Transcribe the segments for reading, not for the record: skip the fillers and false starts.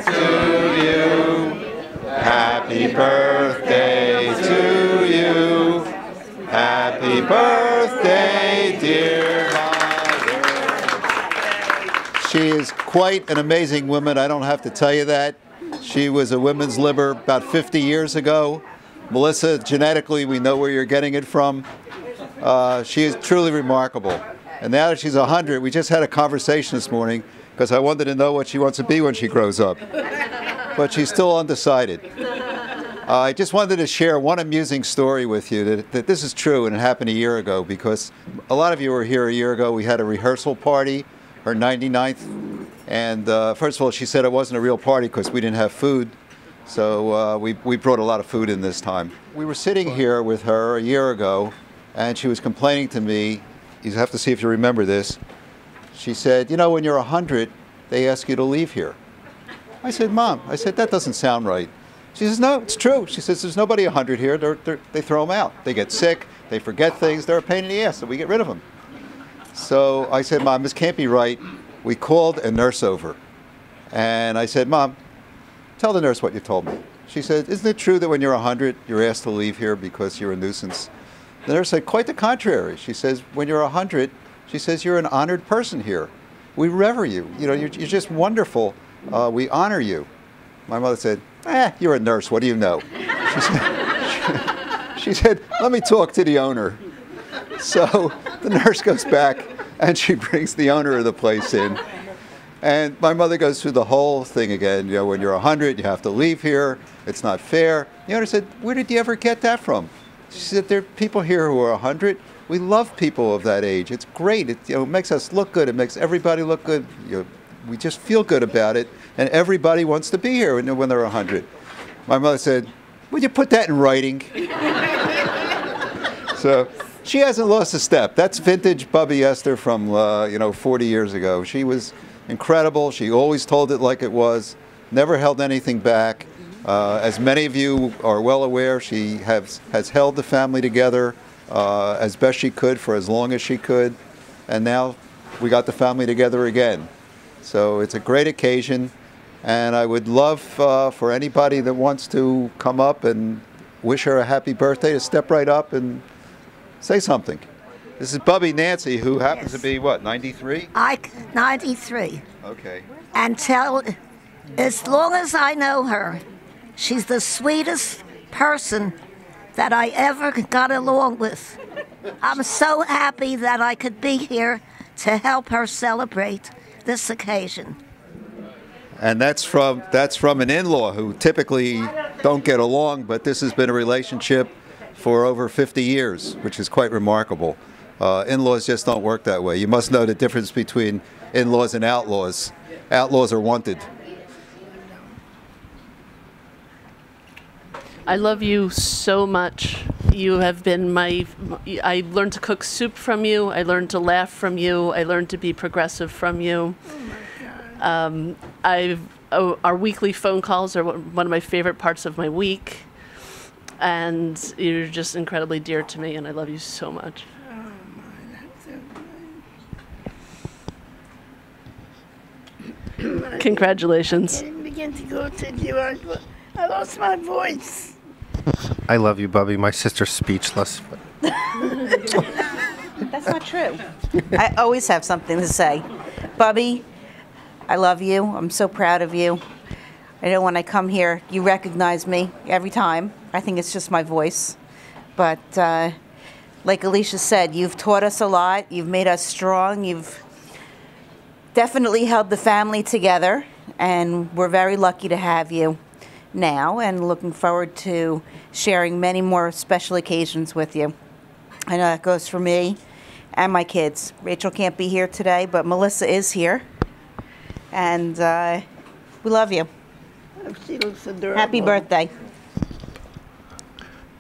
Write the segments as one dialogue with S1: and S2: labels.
S1: to you. Happy birthday to you. Happy birthday, dear mother. She is quite an amazing woman. I don't have to tell you that. She was a women's liber about 50 years ago. Melissa, genetically, we know where you're getting it from. She is truly remarkable. And now that she's 100, we just had a conversation this morning because I wanted to know what she wants to be when she grows up. But she's still undecided. I just wanted to share one amusing story with you that this is true and it happened a year ago because a lot of you were here a year ago. We had a rehearsal party, her 99th. And first of all, she said it wasn't a real party because we didn't have food. So we brought a lot of food in this time. We were sitting here with her a year ago and she was complaining to me. You have to see if you remember this. She said, you know, when you're 100, they ask you to leave here. I said, Mom, that doesn't sound right. She says, no, it's true. She says, there's nobody 100 here. They throw them out. They get sick. They forget things. They're a pain in the ass, so we get rid of them. So I said, Mom, this can't be right. We called a nurse over. And I said, Mom, tell the nurse what you told me. She said, isn't it true that when you're 100, you're asked to leave here because you're a nuisance? The nurse said, quite the contrary. She says, when you're 100, she says, you're an honored person here. We rever you. You know, you're just wonderful. We honor you. My mother said, you're a nurse. What do you know? She said, let me talk to the owner. So the nurse goes back and she brings the owner of the place in. And my mother goes through the whole thing again. You know, when you're 100, you have to leave here. It's not fair. The owner said, where did you ever get that from? She said, there are people here who are 100. We love people of that age. It's great. It makes us look good. It makes everybody look good. We just feel good about it. And everybody wants to be here when they're 100. My mother said, would you put that in writing? So she hasn't lost a step. That's vintage Bubby Esther from 40 years ago. She was incredible. She always told it like it was, never held anything back. As many of you are well aware, she has held the family together as best she could for as long as she could. And now we got the family together again. So it's a great occasion. And I would love for anybody that wants to come up and wish her a happy birthday to step right up and say something. This is Bubby Nancy, who happens to be, what, 93?
S2: 93.
S1: Okay.
S2: And as long as I know her, she's the sweetest person that I ever got along with. I'm so happy that I could be here to help her celebrate this occasion.
S1: And that's from an in-law who typically don't get along, but this has been a relationship for over 50 years, which is quite remarkable. In-laws just don't work that way. You must know the difference between in-laws and outlaws. Outlaws are wanted.
S3: I love you so much. You have been I learned to cook soup from you. I learned to laugh from you. I learned to be progressive from you. Our weekly phone calls are one of my favorite parts of my week. And you're just incredibly dear to me, and I love you so much.
S4: Oh, my, that's so good.
S3: Congratulations.
S4: I didn't begin to go to you. I lost my voice.
S5: I love you, Bubby. My sister's speechless.
S6: That's not true. I always have something to say. Bubby, I love you. I'm so proud of you. I know when I come here, you recognize me every time. I think it's just my voice. But like Alicia said, you've taught us a lot. You've made us strong. You've definitely held the family together. And we're very lucky to have you now and looking forward to sharing many more special occasions with you. I know that goes for me and my kids. Rachel can't be here today, but Melissa is here. And we love you.
S4: She looks adorable.
S6: Happy birthday.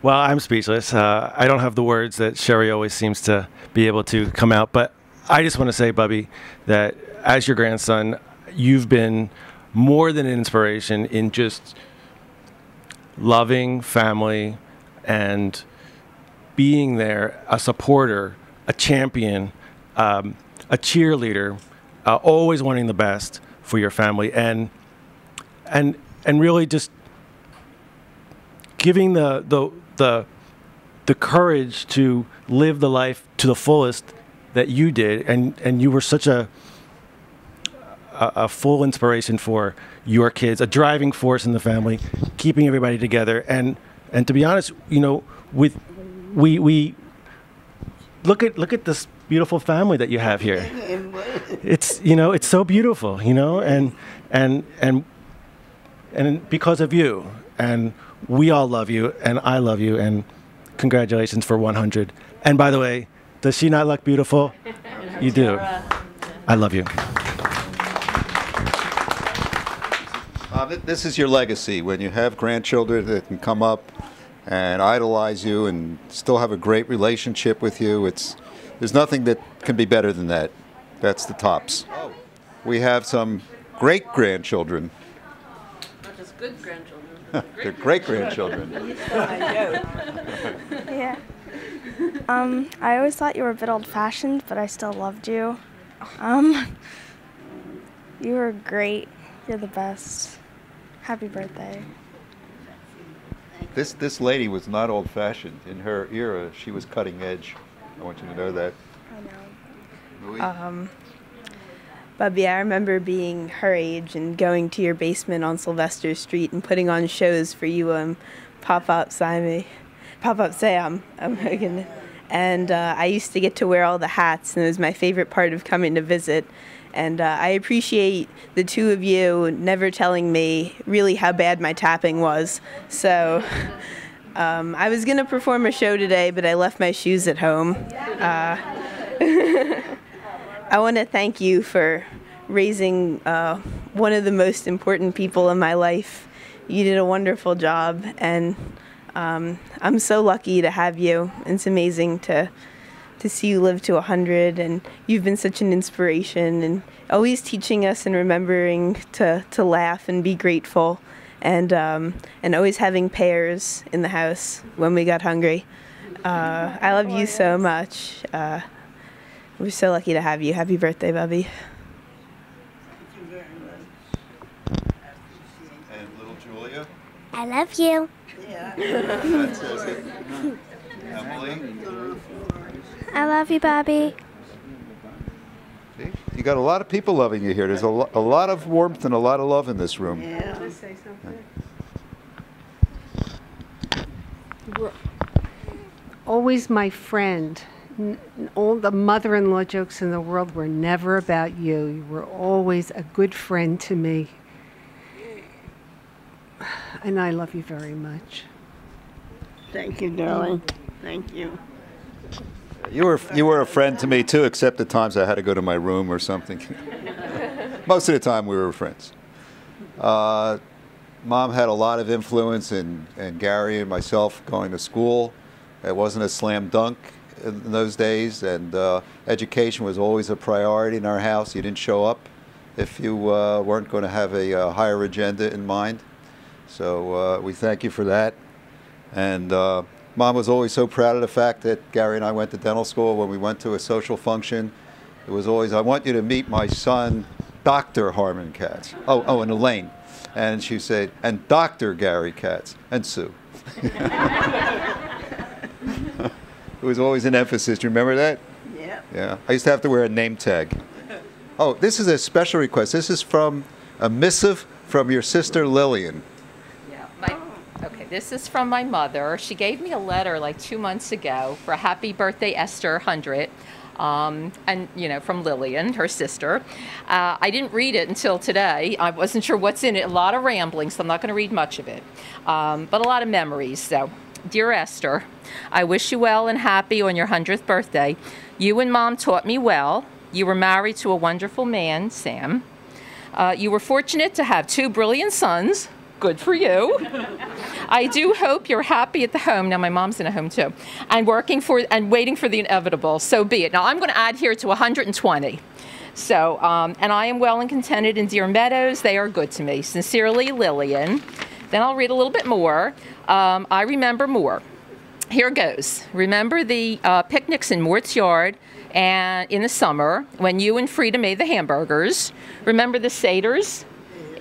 S7: Well, I'm speechless. I don't have the words that Sherry always seems to be able to come out, but I just want to say, Bubby, that as your grandson, you've been more than an inspiration in just loving family and being there, a supporter, a champion, a cheerleader, always wanting the best for your family. And and really just giving the courage to live the life to the fullest that you did, and you were such a full inspiration for your kids, a driving force in the family, keeping everybody together. And to be honest, you know, we look at this beautiful family that you have here. It's, you know, it's so beautiful, you know, and because of you, and we all love you, and I love you, and congratulations for 100. And by the way, does she not look beautiful? You do. I love you.
S1: This is your legacy. When you have grandchildren that can come up and idolize you and still have a great relationship with you, there's nothing that can be better than that. That's the tops. We have some great-grandchildren.
S3: Not just good grandchildren.
S1: They're great-grandchildren.
S8: Yeah. I always thought you were a bit old-fashioned, but I still loved you. You were great. You're the best. Happy birthday.
S1: This lady was not old-fashioned. In her era, she was cutting edge. I want you to know that.
S8: I know.
S1: Louis?
S9: Bubby, I remember being her age and going to your basement on Sylvester Street and putting on shows for you and Pop-Up Sam. And I used to get to wear all the hats, and it was my favorite part of coming to visit. And I appreciate the two of you never telling me really how bad my tapping was. So I was going to perform a show today, but I left my shoes at home. I want to thank you for raising one of the most important people in my life. You did a wonderful job, and I'm so lucky to have you. It's amazing to see you live to 100, and you've been such an inspiration, and always teaching us and remembering to laugh and be grateful, and always having pears in the house when we got hungry. I love you so much. We're so lucky to have you. Happy birthday, Bubby.
S4: Thank you very much.
S1: And little Julia?
S8: I love you.
S4: Yeah.
S1: That says it. Emily?
S8: I love you, Bobby.
S1: See? You got a lot of people loving you here. There's a lot of warmth and a lot of love in this room.
S4: Yeah.
S9: Say something.
S10: You were always my friend. All the mother-in-law jokes in the world were never about you. You were always a good friend to me. And I love you very much.
S4: Thank you, darling. Thank you.
S1: You were a friend to me too, except the times I had to go to my room or something. Most of the time we were friends. Mom had a lot of influence in Gary and myself going to school. It wasn't a slam dunk in those days, and education was always a priority in our house. You didn't show up if you weren't going to have a higher agenda in mind. So we thank you for that. And Mom was always so proud of the fact that Gary and I went to dental school. When we went to a social function, it was always, I want you to meet my son, Dr. Harmon Katz. Oh, and Elaine. And she said, and Dr. Gary Katz, and Sue. It was always an emphasis. Do you remember that?
S4: Yeah.
S1: Yeah. I used to have to wear a name tag. Oh, this is a special request. This is from a missive from your sister Lillian.
S11: Okay, this is from my mother. She gave me a letter like 2 months ago for a happy birthday, Esther 100. And, you know, from Lillian, her sister. I didn't read it until today. I wasn't sure what's in it. A lot of rambling, so I'm not going to read much of it. But a lot of memories. So, dear Esther, I wish you well and happy on your 100th birthday. You and Mom taught me well. You were married to a wonderful man, Sam. You were fortunate to have 2 brilliant sons. Good for you. I do hope you're happy at the home. Now my mom's in a home too, and waiting for the inevitable. So be it. Now I'm going to add here to 120. So and I am well and contented in Deer Meadows. They are good to me. Sincerely, Lillian. Then I'll read a little bit more. I remember more. Here goes. Remember the picnics in Mort's Yard and in the summer when you and Frida made the hamburgers. Remember the Seders?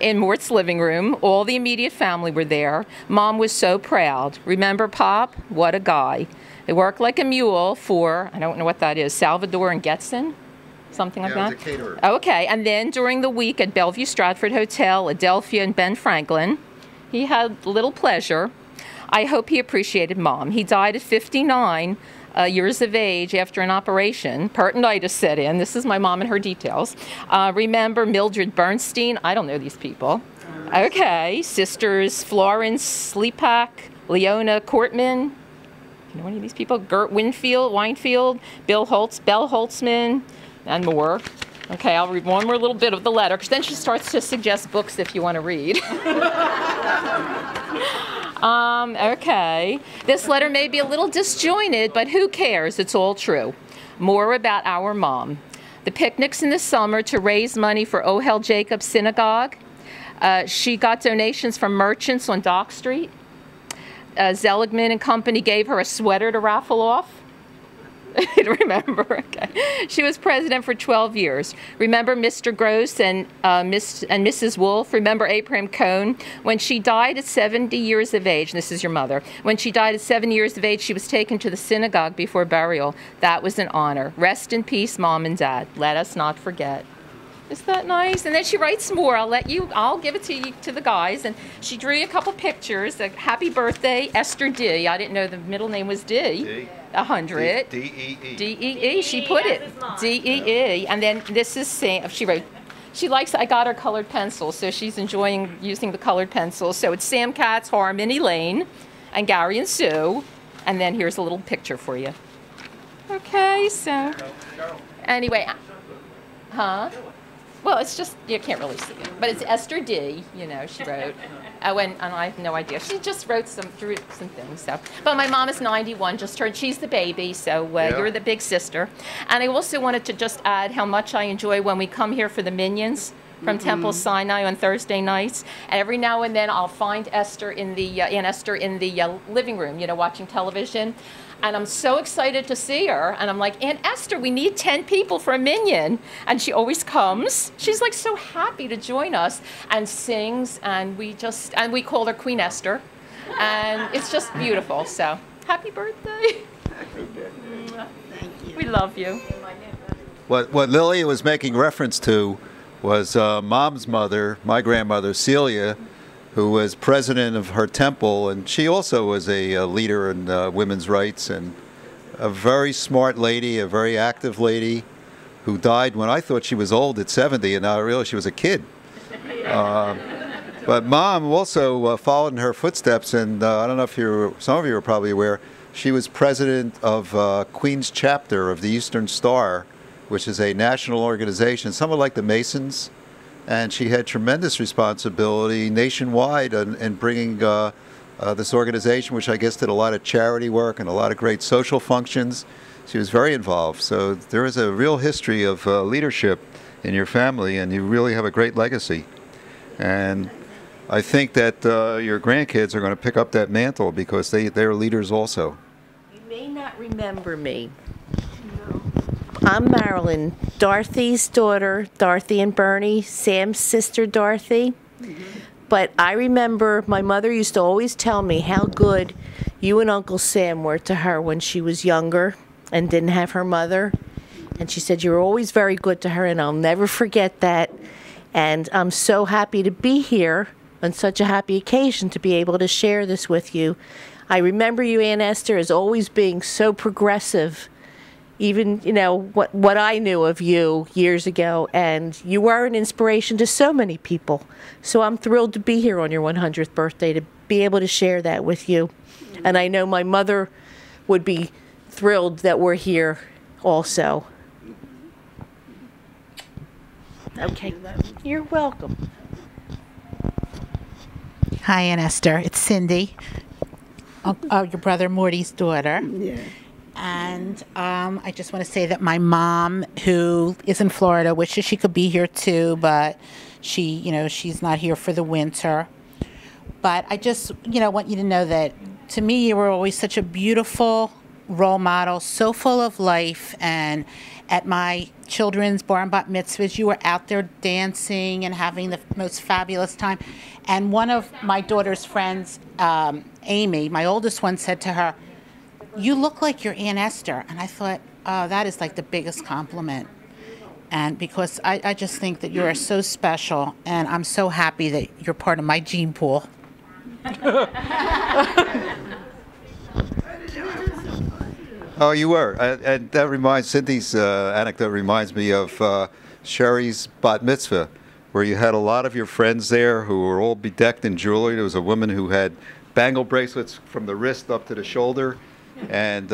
S11: in Mort's living room. All the immediate family were there. Mom was so proud. Remember Pop? What a guy. He worked like a mule for, I don't know what that is, Salvador and Getson? Something like that?
S1: Yeah, he was a caterer.
S11: Okay, and then during the week at Bellevue Stratford Hotel, Adelphia and Ben Franklin, he had little pleasure. I hope he appreciated Mom. He died at 59 years of age after an operation. Peritonitis set in. This is my mom and her details. Remember Mildred Bernstein? I don't know these people. Okay. Sisters Florence Sleepak, Leona Cortman. You know any of these people? Gert Weinfield, Belle Holtzman, and more. Okay, I'll read one more little bit of the letter, because then she starts to suggest books if you want to read. Okay. This letter may be a little disjointed, but who cares? It's all true. More about our mom. The picnics in the summer to raise money for Ohel Jacobs Synagogue. She got donations from merchants on Dock Street. Seligman and Company gave her a sweater to raffle off. Remember, okay. She was president for 12 years. Remember Mr. Gross and Mrs. Wolf? Remember Abraham Cohn? When she died at 70 years of age, and this is your mother, when she died at 7 years of age, she was taken to the synagogue before burial. That was an honor. Rest in peace, Mom and Dad. Let us not forget. Is that nice? And then she writes more. I'll give it to you, to the guys. And she drew a couple pictures. Happy birthday, Esther D. I didn't know the middle name was D. 100.
S1: D-E-E.
S11: D-E-E. She put it. D-E-E. And then this is Sam. She wrote, I got her colored pencils, so she's enjoying using the colored pencils. So it's Sam Katz, Harmony Lane, and Gary and Sue. And then here's a little picture for you. Okay, so. Anyway. Huh? Well, it's just, you can't really see it. But it's Esther D., she wrote. And I have no idea. She just drew some things. So. But my mom is 91, just turned, she's the baby, so you're the big sister. And I also wanted to just add how much I enjoy when we come here for the Minions from Temple Sinai on Thursday nights. And every now and then I'll find Esther in the living room, watching television. And I'm so excited to see her. And I'm like, Aunt Esther, we need 10 people for a Minion. And she always comes. She's like so happy to join us and sings. And we call her Queen Esther. And it's just beautiful. So happy birthday. Thank you. We love you.
S1: What Lily was making reference to was Mom's mother, my grandmother, Celia, who was president of her temple, and she also was a leader in women's rights, and a very smart lady, a very active lady, who died when I thought she was old at 70, and now I realized she was a kid. But Mom also followed in her footsteps, and I don't know if some of you are probably aware, she was president of Queens chapter of the Eastern Star, which is a national organization, somewhat like the Masons. And she had tremendous responsibility nationwide in bringing this organization, which I guess did a lot of charity work and a lot of great social functions. She was very involved. So there is a real history of leadership in your family, and you really have a great legacy. And I think that your grandkids are going to pick up that mantle because they're leaders also.
S12: You may not remember me. I'm Marilyn, Dorothy's daughter, Dorothy and Bernie, Sam's sister Dorothy. But I remember my mother used to always tell me how good you and Uncle Sam were to her when she was younger and didn't have her mother. And she said you were always very good to her, and I'll never forget that. And I'm so happy to be here on such a happy occasion to be able to share this with you. I remember you, Aunt Esther, as always being so progressive. Even, what I knew of you years ago, and you were an inspiration to so many people. So I'm thrilled to be here on your 100th birthday to be able to share that with you. And I know my mother would be thrilled that we're here also. Okay, you're welcome.
S13: Hi, Aunt Esther. It's Cindy, your brother Morty's daughter.
S4: Yeah.
S13: And I just want to say that my mom, who is in Florida, wishes she could be here too, but she's not here for the winter. But I just, want you to know that to me, you were always such a beautiful role model, so full of life and at my children's bar and bat mitzvahs. You were out there dancing and having the most fabulous time. And one of my daughter's friends, Amy, my oldest one, said to her, "You look like your Aunt Esther." And I thought, oh, that is like the biggest compliment. And because I just think that you are so special, and I'm so happy that you're part of my gene pool.
S1: Oh, you were. And that reminds, Cindy's anecdote reminds me of Sherry's bat mitzvah, where you had a lot of your friends there who were all bedecked in jewelry. There was a woman who had bangle bracelets from the wrist up to the shoulder. And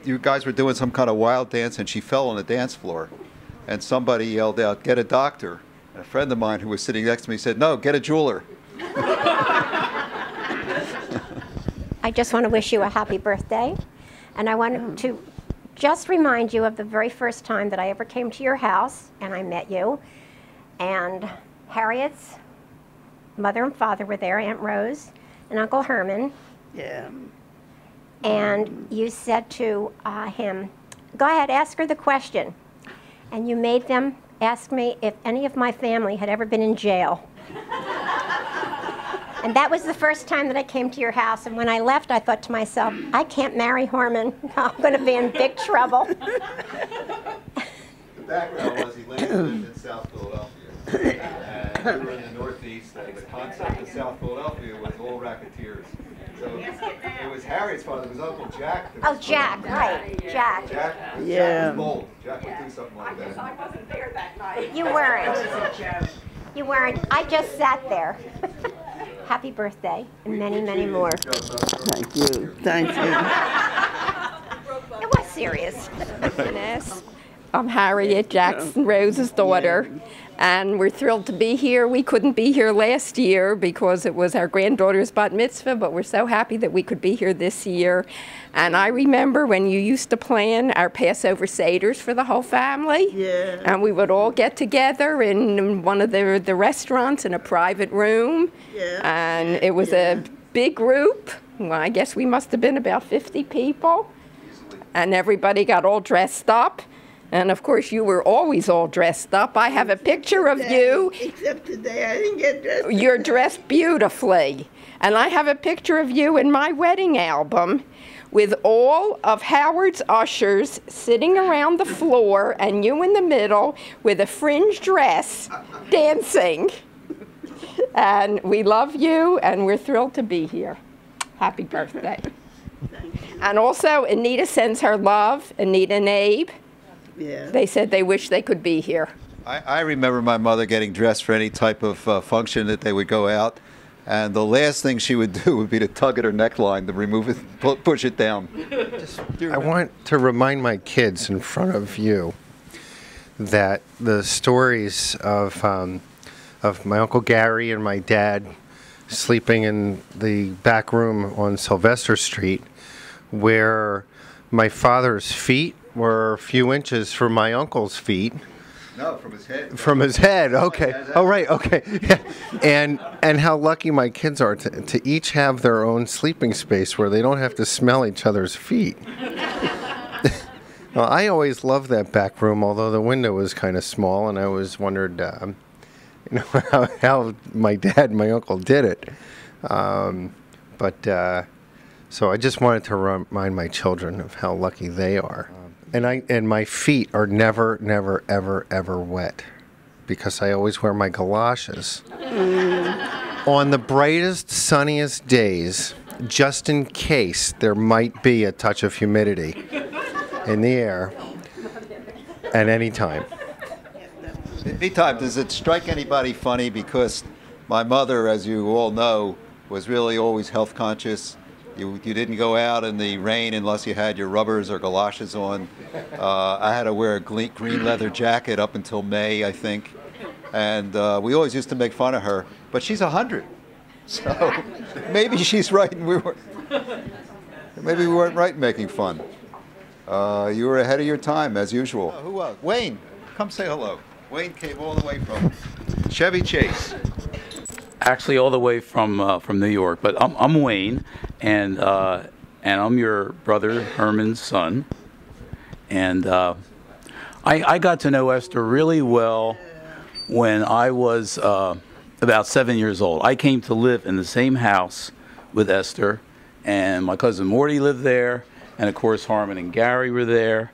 S1: you guys were doing some kind of wild dance, and she fell on the dance floor. And somebody yelled out, "Get a doctor." And a friend of mine who was sitting next to me said, "No, get a jeweler."
S14: I just want to wish you a happy birthday. And I wanted to just remind you of the very first time that I ever came to your house and I met you. And Harriet's mother and father were there, Aunt Rose and Uncle Herman.
S4: Yeah.
S14: And you said to him, "Go ahead, ask her the question." And you made them ask me if any of my family had ever been in jail. And that was the first time that I came to your house. And when I left, I thought to myself, I can't marry Herman. I'm going to be in big trouble.
S1: The background was he lived in South Philadelphia. And we were in the Northeast, and the concept of South Philadelphia was all racketeers. So it was Harriet's father, it was Uncle Jack.
S14: Oh, Jack, right. Jack.
S1: Jack
S4: Yeah.
S1: was bold. Jack would do something like that.
S14: I wasn't there that night. You weren't. You weren't. I just sat there. Happy birthday, and many, many more.
S4: Thank you. Thank you.
S14: It was serious.
S11: Yes. I'm Harriet Jackson Rose's daughter, and we're thrilled to be here. We couldn't be here last year because it was our granddaughter's bat mitzvah, but we're so happy that we could be here this year. And I remember when you used to plan our Passover Seders for the whole family.
S4: Yeah.
S11: And we would all get together in one of the restaurants in a private room.
S4: Yeah.
S11: And it was a big group. Well, I guess we must have been about 50 people. And everybody got all dressed up. And of course, you were always all dressed up. I have a picture of you.
S4: Except today, I didn't get dressed.
S11: You're dressed beautifully. And I have a picture of you in my wedding album with all of Howard's ushers sitting around the floor and you in the middle with a fringe dress dancing. And we love you, and we're thrilled to be here. Happy birthday. And also, Anita sends her love, Anita and Abe.
S4: Yeah.
S11: They said they wish they could be here.
S1: I remember my mother getting dressed for any type of function that they would go out, and the last thing she would do would be to tug at her neckline to remove it, push it down.
S5: I want to remind my kids in front of you that the stories of my Uncle Gary and my dad sleeping in the back room on Sylvester Street, where my father's feet were a few inches from my uncle's feet.
S1: No, from his head.
S5: From his head, okay. Oh, right, okay. Yeah. And how lucky my kids are to each have their own sleeping space where they don't have to smell each other's feet. Well, I always loved that back room, although the window was kind of small, and I always wondered how my dad and my uncle did it. So I just wanted to remind my children of how lucky they are. And my feet are never, never, ever, ever wet because I always wear my galoshes. On the brightest, sunniest days, just in case there might be a touch of humidity in the air at any time.
S1: Anytime, does it strike anybody funny? Because my mother, as you all know, was really always health conscious. You didn't go out in the rain unless you had your rubbers or galoshes on. I had to wear a green leather jacket up until May, I think. And we always used to make fun of her. But she's 100. So maybe she's right and maybe we weren't right in making fun. You were ahead of your time, as usual. Who else? Wayne, come say hello. Wayne came all the way from Chevy Chase.
S15: Actually, all the way from New York. But I'm Wayne, and I'm your brother Herman's son. And I got to know Esther really well when I was about 7 years old. I came to live in the same house with Esther, and my cousin Morty lived there, and of course Harmon and Gary were there,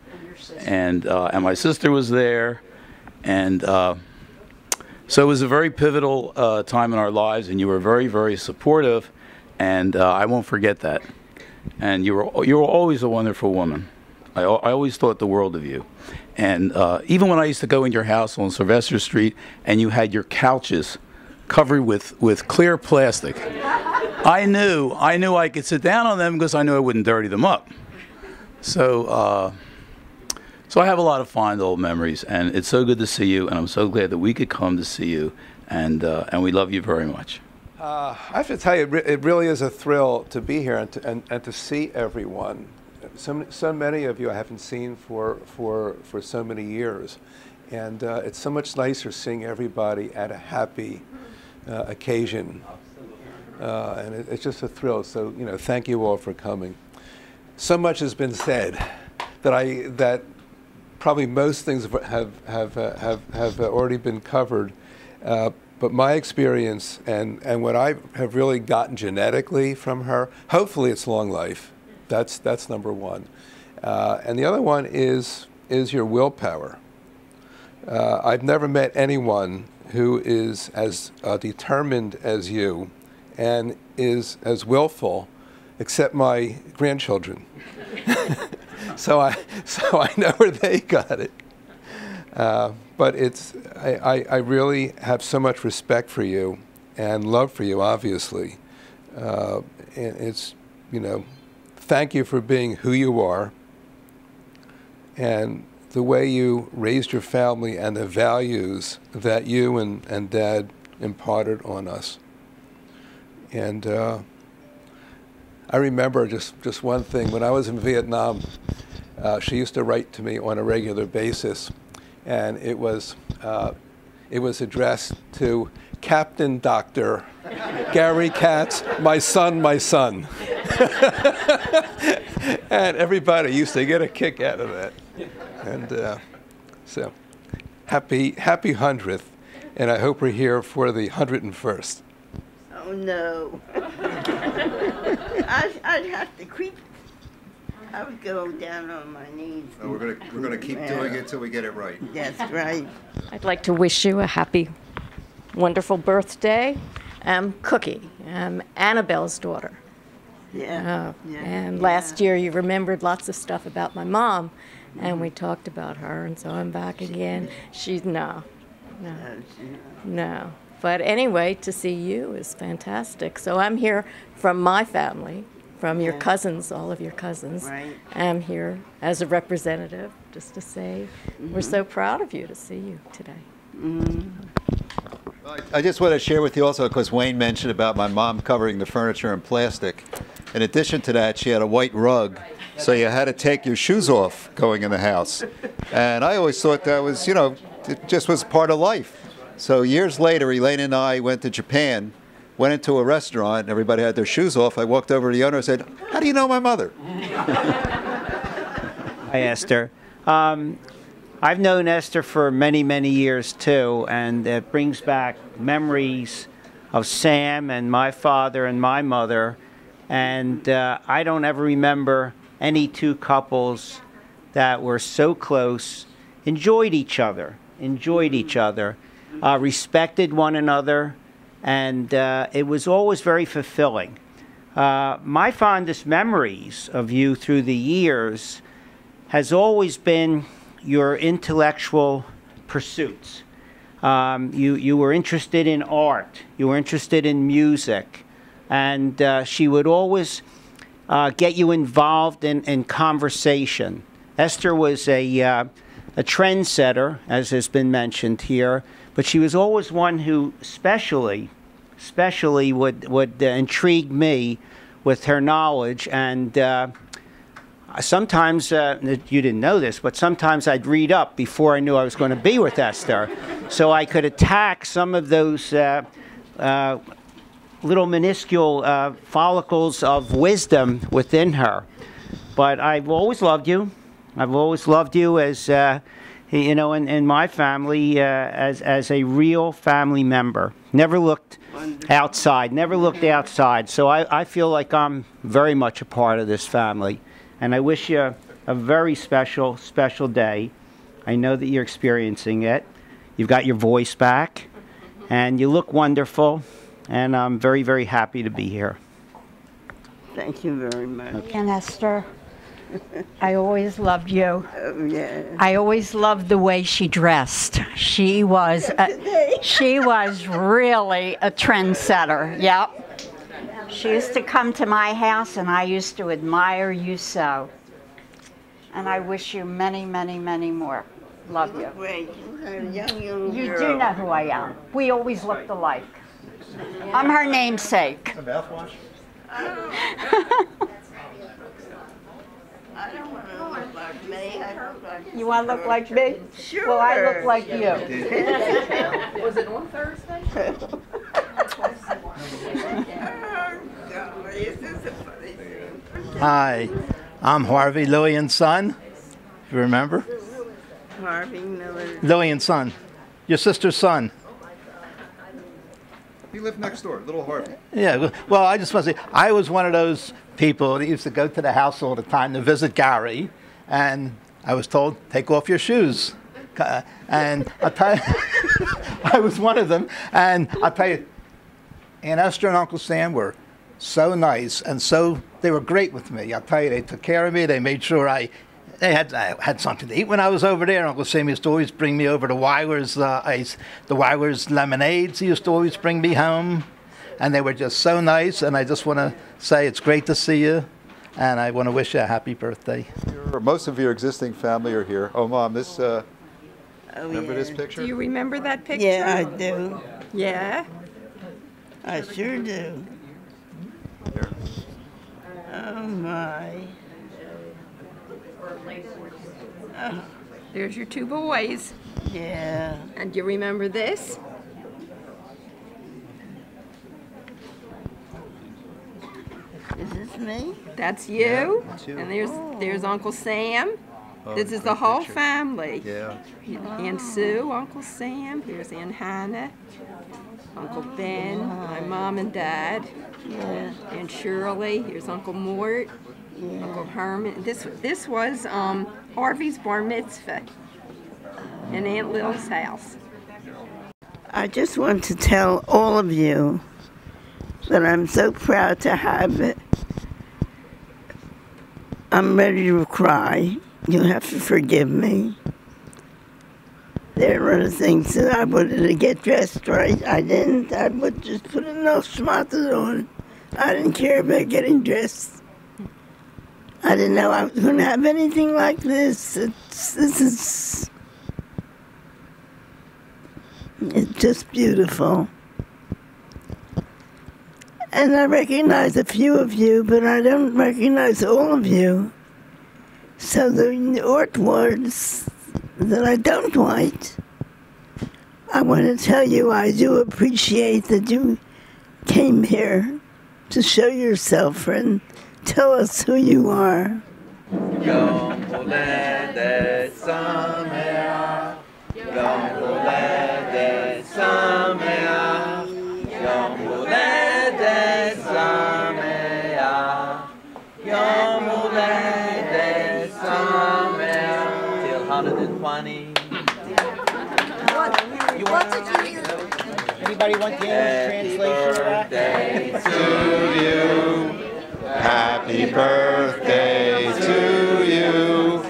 S15: and my sister was there, and so it was a very pivotal time in our lives, and you were very, very supportive, and I won't forget that. And you were always a wonderful woman. I always thought the world of you. And even when I used to go in your house on Sylvester Street, and you had your couches covered with clear plastic, I knew I could sit down on them because I knew I wouldn't dirty them up. So so I have a lot of fond old memories, and it's so good to see you, and I'm so glad that we could come to see you, and we love you very much.
S16: I have to tell you, it really is a thrill to be here and to see everyone. So many of you I haven't seen for so many years, and it's so much nicer seeing everybody at a happy occasion, and it's just a thrill. So thank you all for coming. So much has been said that probably most things have already been covered. But my experience and what I have really gotten genetically from her, hopefully it's long life. That's number one. And the other one is your willpower. I've never met anyone who is as determined as you and is as willful, except my grandchildren. So I know where they got it. But I really have so much respect for you and love for you, obviously. And it's, thank you for being who you are and the way you raised your family and the values that you and Dad imparted on us. And I remember just one thing. When I was in Vietnam, she used to write to me on a regular basis, and it was addressed to Captain Dr. Gary Katz, my son, my son. And everybody used to get a kick out of that. And so, happy 100th, and I hope we're here for the 101st.
S4: Oh no. I'd have to creep. I would go down on my knees.
S1: No, we're gonna keep doing it till we get it right.
S4: That's right.
S17: I'd like to wish you a happy, wonderful birthday. Cookie, Annabelle's daughter.
S4: Yeah.
S17: And last year you remembered lots of stuff about my mom, and we talked about her, and so I'm back again. No. But anyway, to see you is fantastic. So I'm here from my family, from your cousins, all of your cousins.
S4: Right.
S17: I'm here as a representative, just to say we're so proud of you to see you today.
S1: I just want to share with you also, because Wayne mentioned about my mom covering the furniture in plastic. In addition to that, she had a white rug, so you had to take your shoes off going in the house. And I always thought that was, it just was part of life. So years later, Elaine and I went to Japan, went into a restaurant, and everybody had their shoes off. I walked over to the owner and said, "How do you know my mother?"
S18: Hi, Esther. I've known Esther for many, many years, too, and it brings back memories of Sam and my father and my mother. And I don't ever remember any two couples that were so close, enjoyed each other, respected one another, and it was always very fulfilling. My fondest memories of you through the years has always been your intellectual pursuits. You were interested in art, you were interested in music, and she would always get you involved in conversation. Esther was a trendsetter, as has been mentioned here, but she was always one who especially would intrigue me with her knowledge. And sometimes, you didn't know this, but sometimes I'd read up before I knew I was going to be with Esther, so I could attack some of those little minuscule follicles of wisdom within her. But I've always loved you. I've always loved you as you know, in my family as a real family member. Never looked outside, never looked outside. So I feel like I'm very much a part of this family. And I wish you a very special, special day. I know that you're experiencing it. You've got your voice back, and you look wonderful, and I'm very, very happy to be here.
S4: Thank you very much.
S19: And Esther, I always loved you.
S4: Oh, yeah.
S19: I always loved the way she dressed. She was really a trendsetter. Yep. She used to come to my house, and I used to admire you so. And I wish you many, many, many more. Love you.
S4: Wait, young
S19: You
S4: girl.
S19: do know who I am. We always looked alike. I'm her namesake.
S1: A mouthwash?
S4: I don't want to look like me. I look like
S19: You want to look like me?
S4: Sure.
S19: Well, I look like you.
S11: Was it on Thursday?
S20: Hi, I'm Harvey, Louie and Son. You remember?
S4: Harvey Miller.
S20: Louie and Son, your sister's son.
S1: He lived next door, little Harvey.
S20: Yeah, well, I just want to say, I was one of those people that used to go to the house all the time to visit Gary, and I was told, take off your shoes. And I'll tell you, I was one of them, and I'll tell you, Aunt Esther and Uncle Sam were so nice, and they were great with me. I'll tell you, they took care of me. They made sure I had something to eat when I was over there. Uncle Sam used to always bring me over to Weiler's, the Weiler's lemonades. He used to always bring me home, and they were just so nice. And I just want to say it's great to see you, and I want to wish you a happy birthday.
S1: Most of your existing family are here. Oh, Mom, this. Remember this picture?
S4: Do you remember that picture? Yeah, I do. Yeah? I sure do. Oh, my. Oh.
S21: There's your two boys.
S4: Yeah.
S21: And do you remember this?
S4: Is this me?
S21: That's you.
S4: Yeah, that's you.
S21: And there's Uncle Sam.
S4: Oh,
S21: This is
S4: good
S21: the whole
S4: picture.
S21: family.
S1: Yeah.
S21: Aunt Sue, Uncle Sam. Here's Aunt Hannah. Uncle Ben, my mom and dad.
S4: Yeah.
S21: Aunt Shirley. Here's Uncle Mort.
S4: Yeah.
S21: Uncle Herman. This was Harvey's bar mitzvah in Aunt Lil's house.
S4: I just want to tell all of you that I'm so proud to have it. I'm ready to cry. You have to forgive me. There were the things that I wanted to get dressed right. I didn't. I would just put enough schmatters on. I didn't care about getting dressed. I didn't know I was going to have anything like this. It's just beautiful. And I recognize a few of you, but I don't recognize all of you. So the art words that I don't like, I want to tell you I do appreciate that you came here to show yourself and tell us who you are.
S22: יום הולדת שמח, יום הולדת שמח, יום הולדת שמח, יום הולדת שמח, till 120.
S2: What did you use?
S18: Anybody want the English translation of that?
S1: To you. Happy birthday to you.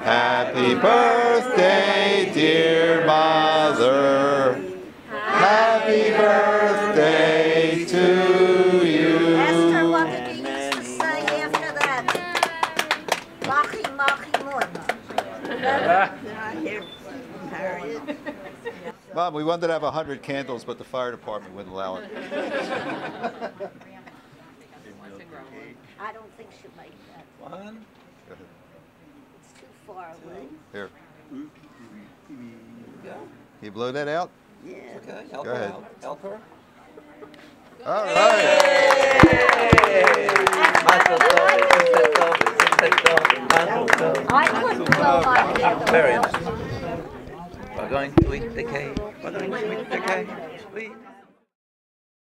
S1: Happy birthday, dear mother. Happy birthday to you.
S2: Esther, what did you used to say after that? Machi, machi,
S1: Mom, we wanted to have 100 candles, but the fire department wouldn't allow it.
S2: I don't think she'll make that.
S1: One. Go ahead.
S2: It's too far away.
S1: Here. You blow that out?
S4: Yeah.
S22: Okay,
S1: Go ahead.
S22: Help her.
S1: All right.
S2: I couldn't blow my candle.
S22: Very nice. going to eat the cake. We're going to eat the cake.